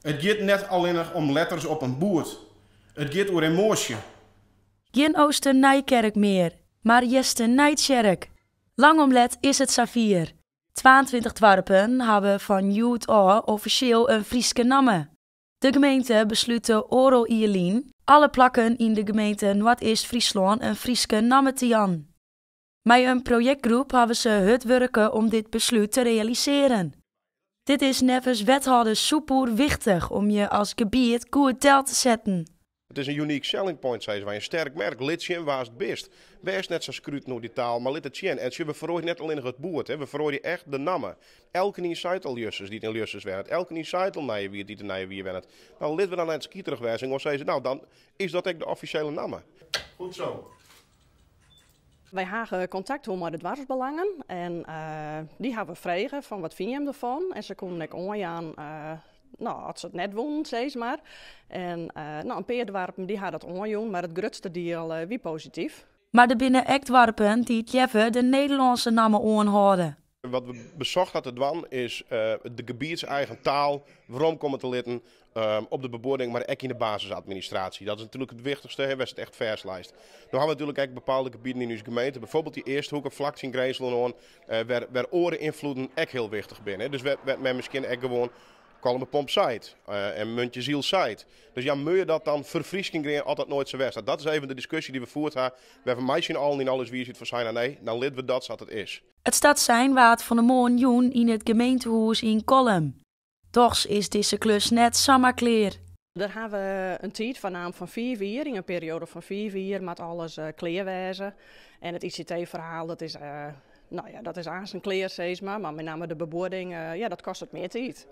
Het gaat net alleen nog om letters op een boert. Het gaat over emotie. Geen Ooster-Nijkerk meer, maar Jester-Nijtjerk. Langomlet is het Savier. 22 dorpen hebben van Joet A officieel een Frieske namme. De gemeente besluit oral ierlien alle plakken in de gemeente Noord-East-Friesland een Frieske namme te jan. Met een projectgroep hebben ze het werken om dit besluit te realiseren. Dit is nevens wethouder super wichtig om je als gebied goed tel te zetten. Het is een unique selling point, zei ze, waar je een sterk merk. Lid zien waar het best. Wees net zo scruut naar die taal, maar lid het zien. En we verrooien net alleen nog het boert, hè. We verrooien echt de namen. Elke niet zeitel jussers die in jussers werden. Elke niet zeitel naar wie die te naar wie werden. Nou, lid we dan net skieterig wezen, of zei ze, nou dan is dat ook de officiële namen. Goed zo. Wij hebben contact met de dwarsbelangen en die hebben we vragen van wat vind je hem ervan. En ze konden ook aan, als ze het net wonen, zei ze maar. En een paar dwarpen die hadden het onjoen, maar het grootste deel wie positief. Maar er binnen echt dwarpen die het liever de Nederlandse namen aanhouden. Wat we bezocht hadden doen is de gebiedseigen taal, waarom komen te litten op de beboording, maar ook in de basisadministratie. Dat is natuurlijk het wichtigste, hè, was het echt verslijst. Nu hebben we natuurlijk ook bepaalde gebieden in onze gemeente, bijvoorbeeld die Eersthoek of vlak in Grijsland, waar oren invloeden ook heel wichtig binnen. Dus we misschien ook gewoon Kolmenpomp site en Muntjeziel site. Dus ja, moet je dat dan verfriskingen altijd nooit zo west? Dat is even de discussie die we voert hebben. We hebben meisje al in alles wie je het voor zijn. Nee, dan lid we dat zoals het is. Het staat zijn waard van de miljoen in het gemeentehuis in Kolm. Toch is deze klus net zomerkleer. Daar hebben we een tijd van 4 jaar, in een periode van 4 jaar, met alles kleerwijzen. En het ICT-verhaal, dat is, dat is aan zijn kleer, zeg maar met name de beboording, dat kost het meer tijd.